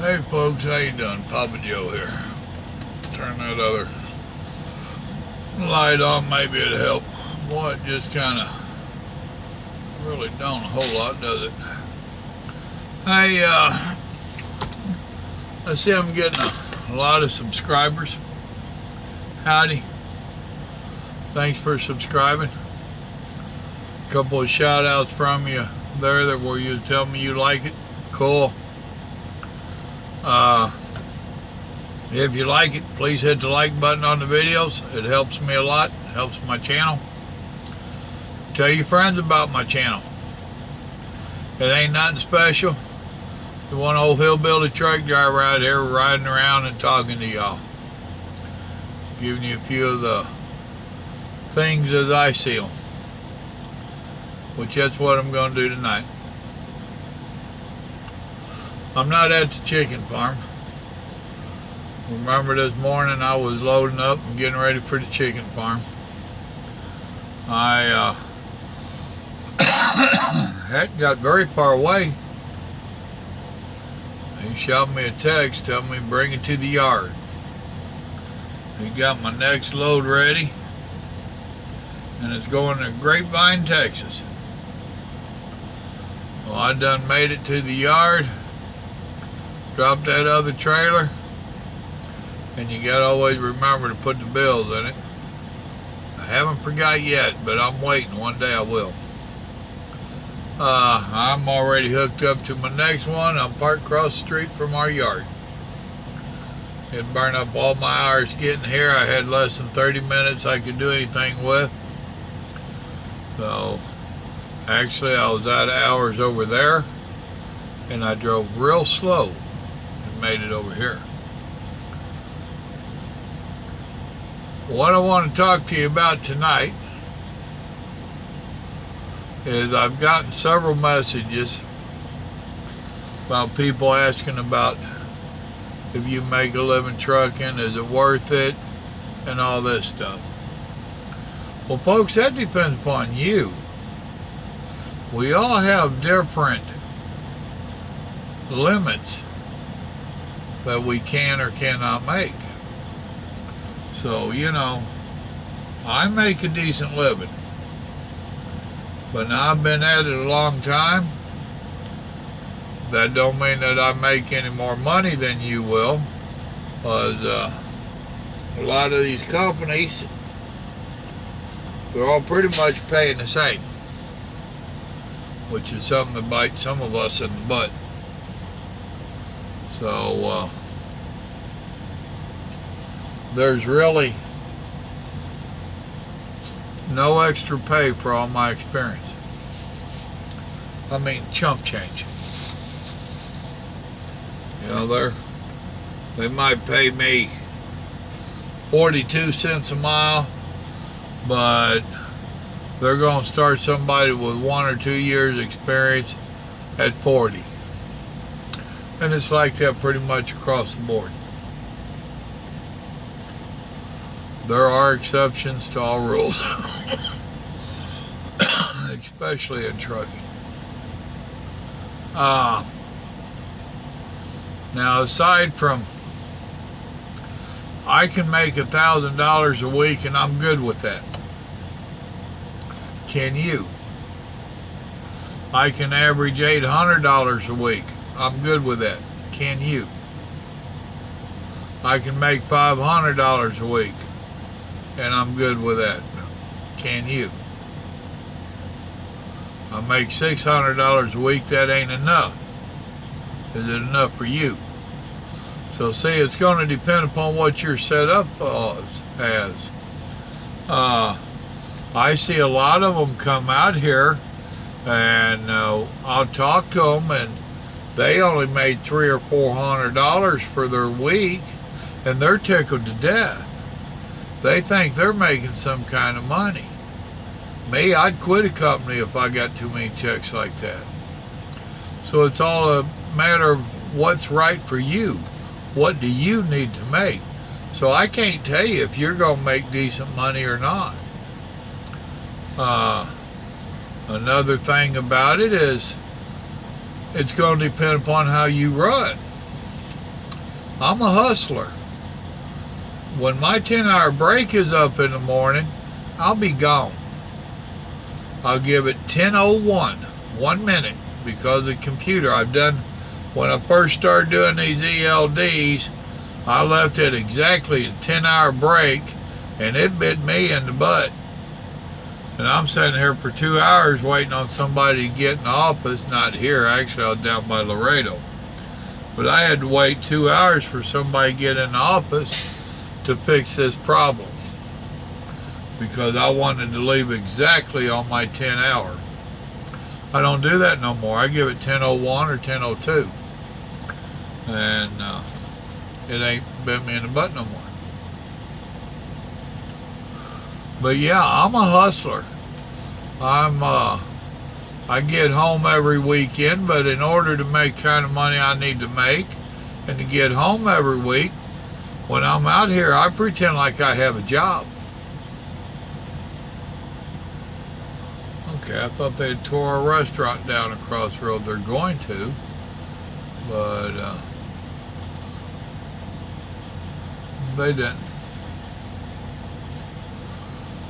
Hey folks, how you doing? Papa Joe here. Turn that other light on, maybe it'll help. Boy, it just kind of really don't a whole lot, does it? Hey, I see I'm getting a lot of subscribers. Howdy. Thanks for subscribing. A couple of shout outs from you there that where you tell me you like it. Cool. If you like it, please hit the like button on the videos. It helps me a lot. It helps my channel. Tell your friends about my channel. It ain't nothing special. The one old hillbilly truck driver out here riding around and talking to y'all. Giving you a few of the things as I see them. Which that's what I'm going to do tonight. I'm not at the chicken farm. Remember this morning I was loading up and getting ready for the chicken farm. I hadn't got very far away. He shot me a text telling me bring it to the yard. He got my next load ready and it's going to Grapevine, Texas. Well, I done made it to the yard, dropped that other trailer, and you gotta always remember to put the bills in it. I haven't forgot yet, but I'm waiting. One day I will. I'm already hooked up to my next one. I'm parked across the street from our yard. It burned up all my hours getting here. I had less than 30 minutes I could do anything with. So, actually I was out of hours over there, and I drove real slow and made it over here. What I want to talk to you about tonight is I've gotten several messages about people asking about if you make a living trucking, is it worth it, and all this stuff. Well, folks, that depends upon you. We all have different limits that we can or cannot make. So, you know, I make a decent living. But now I've been at it a long time. That don't mean that I make any more money than you will. Because a lot of these companies, they're all pretty much paying the same. Which is something that bites some of us in the butt. So, there's really no extra pay for all my experience. I mean, chump change. You know, they might pay me 42 cents a mile, but they're going to start somebody with 1 or 2 years experience at 40. And it's like that pretty much across the board. There are exceptions to all rules, especially in trucking. Now, aside from, I can make $1,000 a week and I'm good with that. Can you? I can average $800 a week. I'm good with that. Can you? I can make $500 a week. And I'm good with that. Can you? I make $600 a week. That ain't enough. Is it enough for you? So see, it's going to depend upon what you're set up as. I see a lot of them come out here, and I'll talk to them, and they only made $300 or $400 for their week, and they're tickled to death. They think they're making some kind of money. Me, I'd quit a company if I got too many checks like that. So it's all a matter of what's right for you. What do you need to make? So I can't tell you if you're going to make decent money or not. Another thing about it is it's going to depend upon how you run. I'm a hustler. When my 10-hour break is up in the morning, I'll be gone. I'll give it 10:01, 1 minute, because of the computer. When I first started doing these ELDs, I left it exactly a 10-hour break, and it bit me in the butt. And I'm sitting here for 2 hours waiting on somebody to get in the office. Not here, actually, I was down by Laredo. But I had to wait 2 hours for somebody to get in the office to fix this problem, because I wanted to leave exactly on my 10 hour. I don't do that no more. I give it 10:01 or 10:02. And it ain't bit me in the butt no more. But yeah, I'm a hustler. I get home every weekend, but in order to make the kind of money I need to make and to get home every week, when I'm out here, I pretend like I have a job. Okay, I thought they tore a restaurant down across the road. They're going to, but they didn't.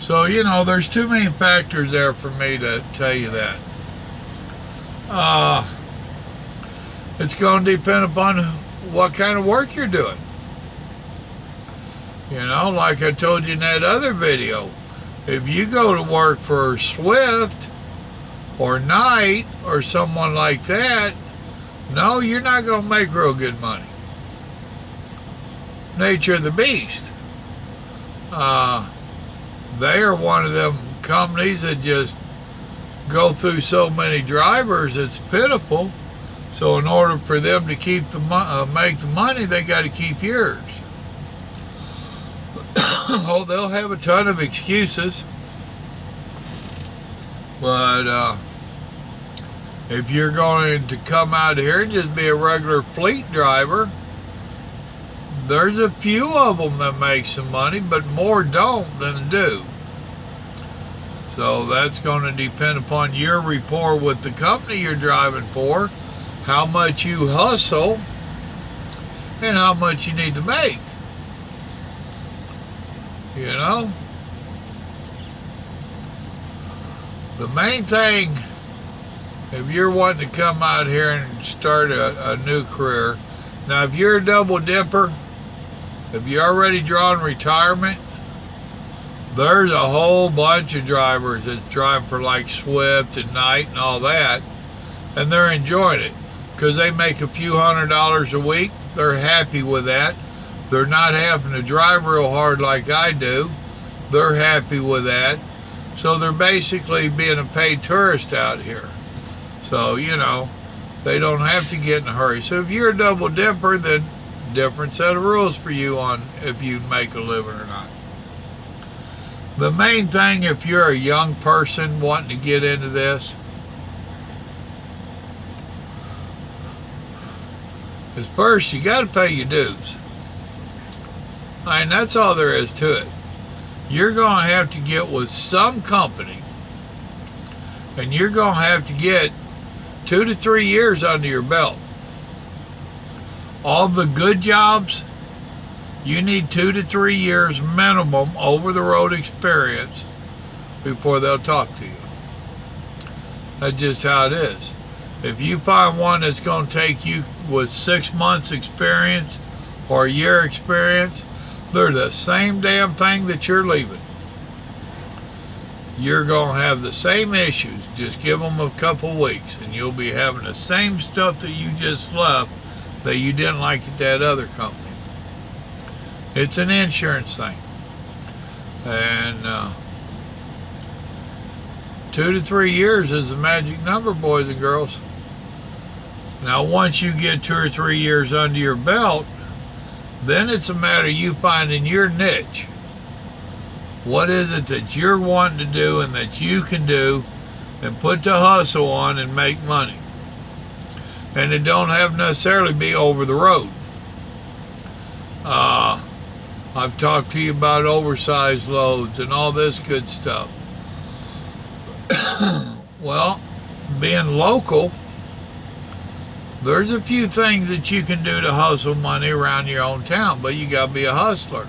So, you know, there's too many factors there for me to tell you that. It's going to depend upon what kind of work you're doing. You know, like I told you in that other video, if you go to work for Swift or Knight or someone like that, no, you're not going to make real good money. Nature of the beast. They are one of them companies that just go through so many drivers, it's pitiful. So in order for them to keep make the money, they got to keep yours. Oh, they'll have a ton of excuses, but if you're going to come out here and just be a regular fleet driver, there's a few of them that make some money, but more don't than do. So that's going to depend upon your rapport with the company you're driving for, how much you hustle, and how much you need to make. You know? The main thing, if you're wanting to come out here and start a new career, now if you're a double dipper, if you're already drawing retirement, there's a whole bunch of drivers that's driving for like Swift and Knight and all that, and they're enjoying it because they make a few $100s a week. They're happy with that. They're not having to drive real hard like I do. They're happy with that. So they're basically being a paid tourist out here. So, you know, they don't have to get in a hurry. So if you're a double dipper, then different set of rules for you on if you make a living or not. The main thing, if you're a young person wanting to get into this, is first you got to pay your dues. I mean, that's all there is to it. You're going to have to get with some company, and you're going to have to get 2 to 3 years under your belt. All the good jobs, you need 2 to 3 years minimum over-the-road experience before they'll talk to you. That's just how it is. If you find one that's going to take you with 6 months experience or a year experience, they're the same damn thing that you're leaving. You're going to have the same issues. Just give them a couple weeks and you'll be having the same stuff that you just left that you didn't like at that other company. It's an insurance thing. And 2 to 3 years is the magic number, boys and girls. Now, once you get 2 or 3 years under your belt, then it's a matter of you finding your niche. What is it that you're wanting to do and that you can do and put the hustle on and make money? And it don't have necessarily be over the road. I've talked to you about oversized loads and all this good stuff. Well, being local, There's a few things that you can do to hustle money around your own town, but you got to be a hustler.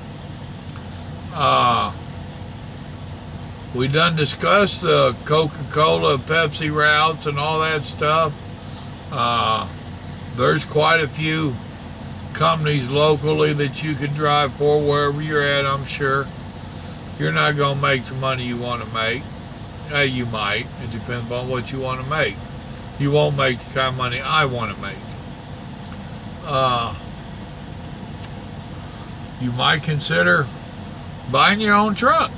We done discussed the Coca-Cola, Pepsi routes and all that stuff. There's quite a few companies locally that you can drive for wherever you're at, I'm sure. You're not going to make the money you want to make. You might. It depends on what you want to make. You won't make the kind of money I want to make. You might consider buying your own truck.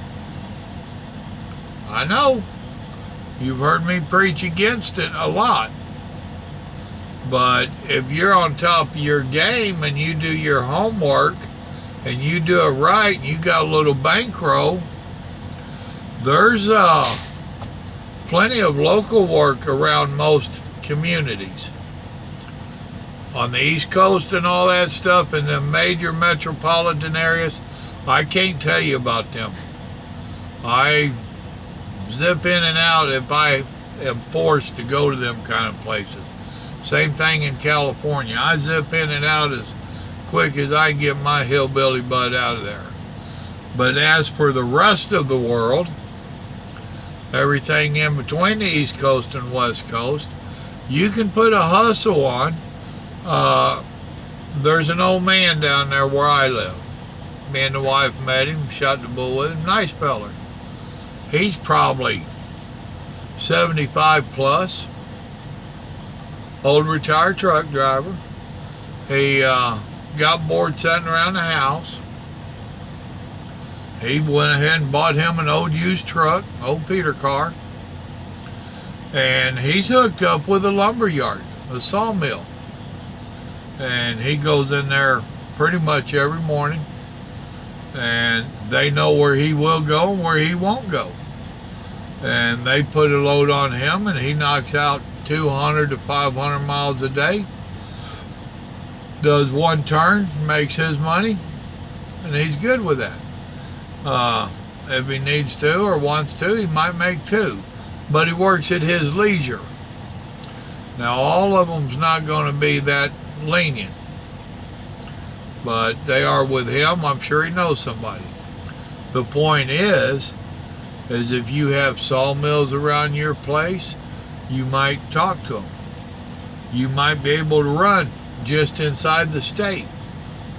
I know you've heard me preach against it a lot, but if you're on top of your game and you do your homework and you do it right and you got a little bankroll, there's plenty of local work around most communities. On the East Coast and all that stuff in the major metropolitan areas, I can't tell you about them. I zip in and out if I am forced to go to them kind of places. Same thing in California. I zip in and out as quick as I can get my hillbilly butt out of there. But as for the rest of the world, everything in between the East Coast and West Coast, you can put a hustle on. There's an old man down there where I live. Me and the wife met him, shot the bull with him. Nice feller. He's probably 75 plus. Old retired truck driver. He got bored sitting around the house. He went ahead and bought him an old used truck, old Peter car. And he's hooked up with a lumber yard, a sawmill. And he goes in there pretty much every morning. And they know where he will go and where he won't go. And they put a load on him and he knocks out 200 to 500 miles a day. Does one turn, makes his money, and he's good with that. If he needs to or wants to, he might make two. But he works at his leisure. Now, all of them's not going to be that lenient. But they are with him. I'm sure he knows somebody. The point is if you have sawmills around your place, you might talk to them. You might be able to run just inside the state,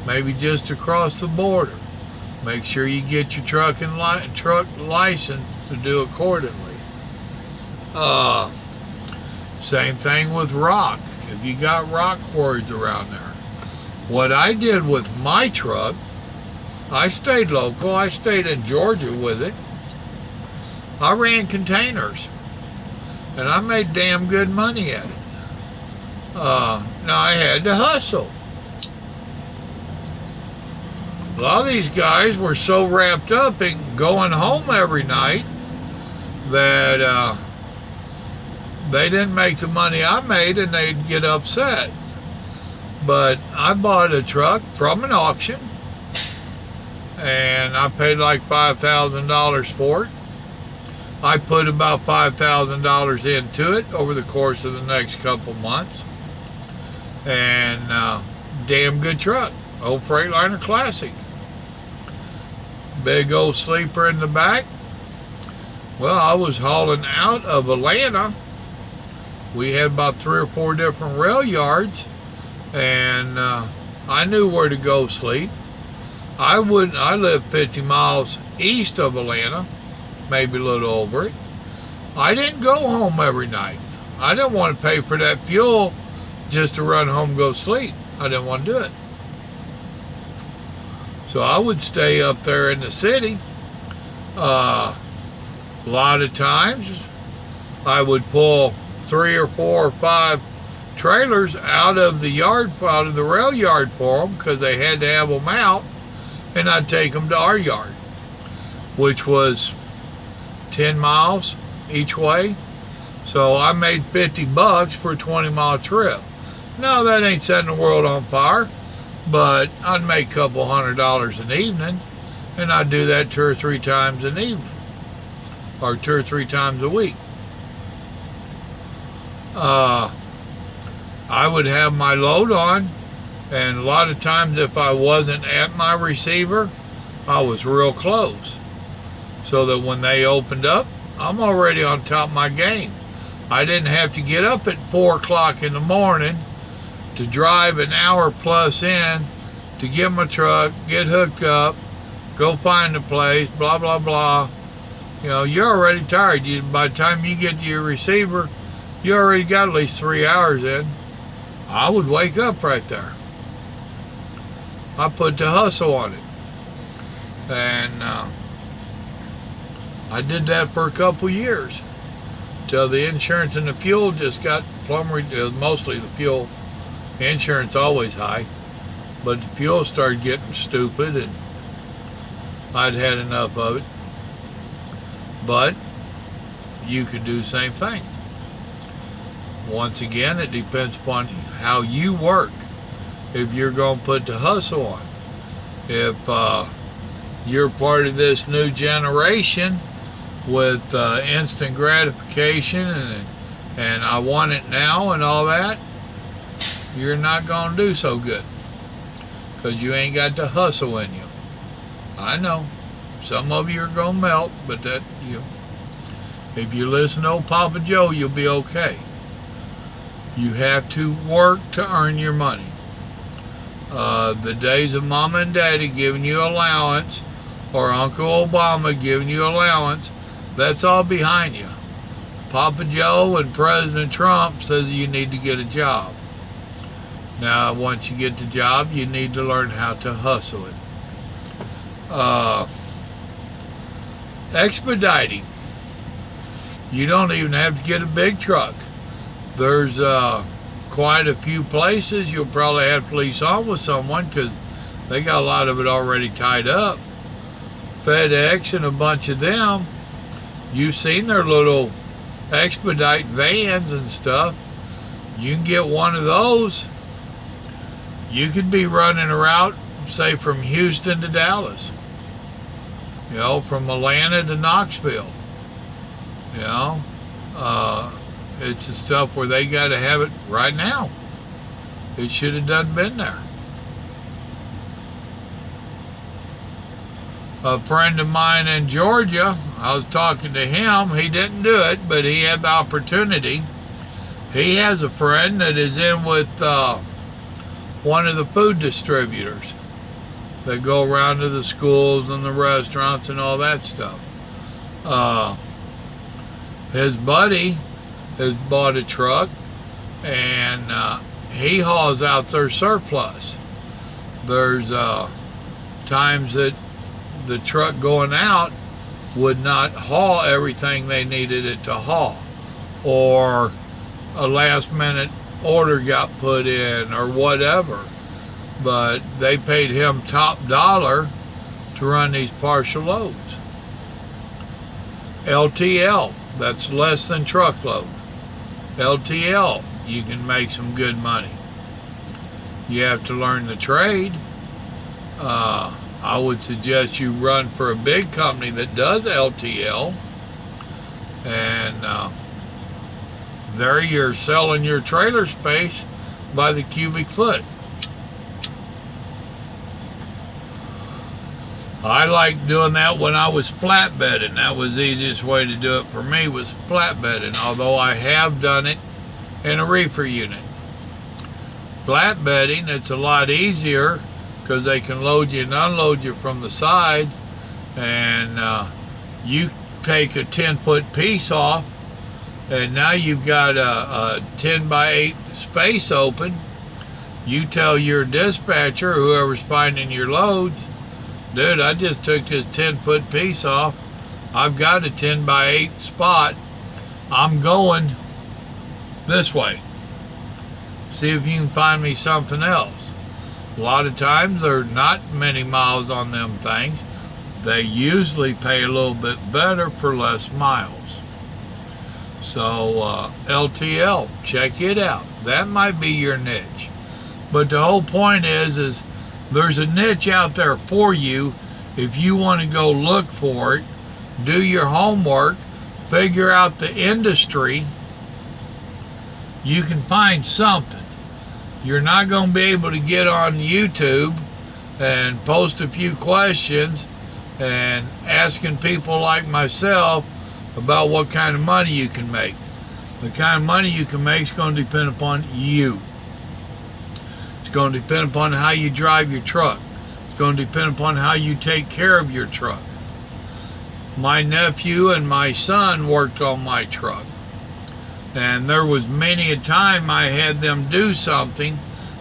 maybe just across the border. Make sure you get your truck license to do accordingly. Same thing with rock. If you got rock quarries around there. What I did with my truck, I stayed local. I stayed in Georgia with it. I ran containers, and I made damn good money at it. Now I had to hustle. A lot of these guys were so wrapped up in going home every night that they didn't make the money I made, and they'd get upset. But I bought a truck from an auction, and I paid like $5,000 for it. I put about $5,000 into it over the course of the next couple months. And damn good truck. Old Freightliner Classic. Big old sleeper in the back. Well, I was hauling out of Atlanta. We had about 3 or 4 different rail yards. And I knew where to go sleep. I lived 50 miles east of Atlanta. Maybe a little over it. I didn't go home every night. I didn't want to pay for that fuel just to run home and go sleep. I didn't want to do it. So I would stay up there in the city. A lot of times I would pull 3 or 4 or 5 trailers out of the rail yard for them because they had to have them out, and I'd take them to our yard, which was 10 miles each way. So I made $50 for a 20-mile trip. Now that ain't setting the world on fire, but I'd make a couple $100 an evening, and I'd do that 2 or 3 times an evening, or 2 or 3 times a week. I I would have my load on, and a lot of times if I wasn't at my receiver, I was real close. So that when they opened up, I'm already on top of my game. I didn't have to get up at 4 o'clock in the morning to drive an hour plus in to get my truck, get hooked up, go find the place, blah, blah, blah. You know, you're already tired. By the time you get to your receiver, you already got at least 3 hours in. I would wake up right there. I put the hustle on it. And I did that for a couple years till the insurance and the fuel just got plummeted. It was mostly the fuel. Insurance always high, but the fuel started getting stupid, and I'd had enough of it. But you could do the same thing. Once again, it depends upon how you work. If you're going to put the hustle on. If you're part of this new generation with instant gratification and I want it now and all that, you're not going to do so good because you ain't got the hustle in you. I know some of you are going to melt, but that if you listen to old Papa Joe, you'll be okay. You have to work to earn your money. The days of Mama and Daddy giving you allowance or Uncle Obama giving you allowance, that's all behind you. Papa Joe and President Trump says you need to get a job. Now, once you get the job, you need to learn how to hustle it. Expediting. You don't even have to get a big truck. There's quite a few places you'll probably have to lease on with someone because they got a lot of it already tied up. FedEx and a bunch of them, you've seen their little expedite vans and stuff. You can get one of those. You could be running a route, say from Houston to Dallas, you know, from Atlanta to Knoxville, you know. It's the stuff where they got to have it right now. It should have done been there. A friend of mine in Georgia, I was talking to him. He didn't do it, but he had the opportunity. He has a friend that is in with one of the food distributors that go around to the schools and the restaurants and all that stuff. His buddy has bought a truck, and he hauls out their surplus. There's times that the truck going out would not haul everything they needed it to haul, or a last minute order got put in or whatever, but they paid him top dollar to run these partial loads. LTL, that's less than truckload. LTL, you can make some good money. You have to learn the trade. I would suggest you run for a big company that does LTL, and there you're selling your trailer space by the cubic foot. I liked doing that when I was flatbedding. That was the easiest way to do it for me, was flatbedding, although I have done it in a reefer unit. Flatbedding, it's a lot easier because they can load you and unload you from the side, and you take a 10-foot piece off, and now you've got a 10 by 8 space open. You tell your dispatcher, whoever's finding your loads, dude, I just took this 10-foot piece off. I've got a 10 by 8 spot. I'm going this way. See if you can find me something else. A lot of times there's not many miles on them things. They usually pay a little bit better for less miles. So LTL, check it out. That might be your niche. But the whole point is there's a niche out there for you. If you want to go look for it, do your homework, figure out the industry, you can find something. You're not going to be able to get on YouTube and post a few questions and asking people like myself about what kind of money you can make. The kind of money you can make is going to depend upon you. It's going to depend upon how you drive your truck. It's going to depend upon how you take care of your truck. My nephew and my son worked on my truck, and there was many a time I had them do something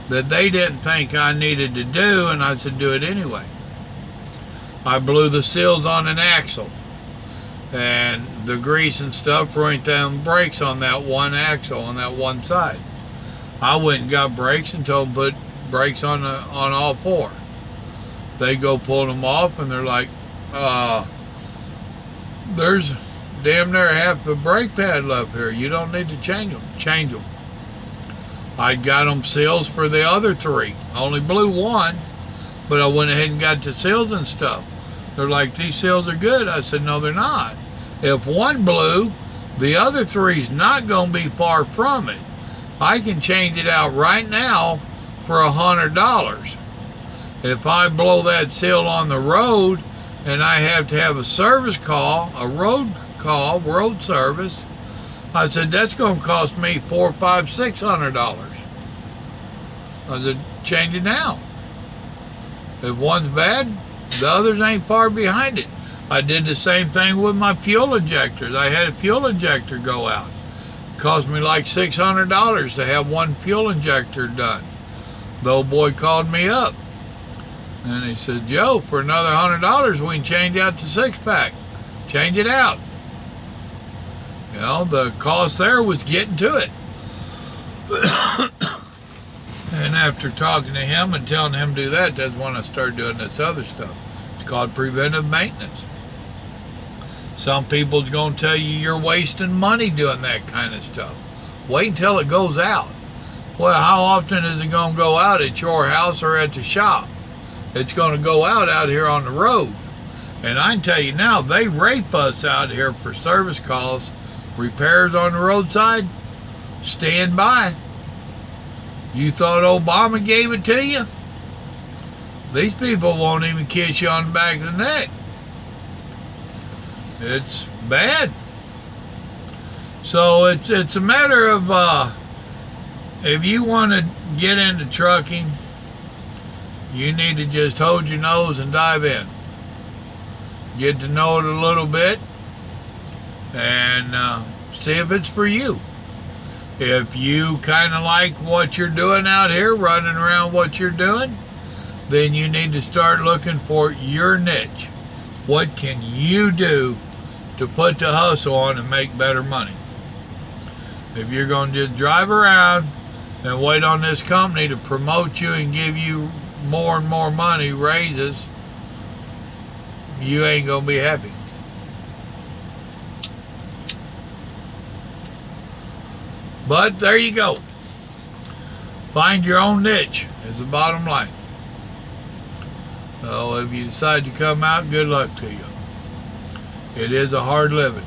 that they didn't think I needed to do, and I said, do it anyway. I blew the seals on an axle, and the grease and stuff ruined them brakes on that one axle on that one side. I went and got brakes and told them put brakes on all four. They go pull them off, and they're like, there's damn near half the brake pad left here. You don't need to change them. Change them. I got them seals for the other three. I only blew one, but I went ahead and got the seals and stuff. They're like, these seals are good. I said, no, they're not. If one blew, the other three's not going to be far from it. I can change it out right now for $100. If I blow that seal on the road and I have to have a service call, road service, I said, that's going to cost me $400, $500, $600. I said, change it now. If one's bad, the others ain't far behind it. I did the same thing with my fuel injectors. I had a fuel injector go out. It cost me like $600 to have one fuel injector done. The old boy called me up, and he said, Joe, for another $100, we can change out the six-pack. Change it out. You know, the cost there was getting to it. And after talking to him and telling him to do that, that's when I started doing this other stuff. It's called preventive maintenance. Some people's going to tell you you're wasting money doing that kind of stuff. Wait until it goes out. Well, how often is it going to go out at your house or at the shop? It's going to go out here on the road. And I can tell you now, they rape us out here for service calls, repairs on the roadside. Stand by. You thought Obama gave it to you? These people won't even kiss you on the back of the neck. It's bad. So it's a matter of if you want to get into trucking, you need to just hold your nose and dive in. Get to know it a little bit and see if it's for you. If you kind of like what you're doing out here, running around what you're doing, then you need to start looking for your niche. What can you do to put the hustle on and make better money? If you're going to just drive around and wait on this company to promote you and give you more and more money, raises, you ain't going to be happy. But there you go. Find your own niche is the bottom line. So if you decide to come out, good luck to you. It is a hard living,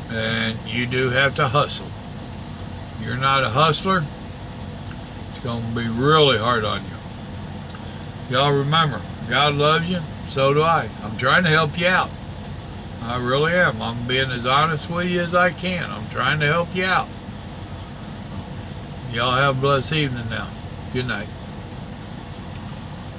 and you do have to hustle. If you're not a hustler, it's going to be really hard on you. Y'all remember, God loves you, so do I. I'm trying to help you out. I really am. I'm being as honest with you as I can. I'm trying to help you out. Y'all have a blessed evening now. Good night.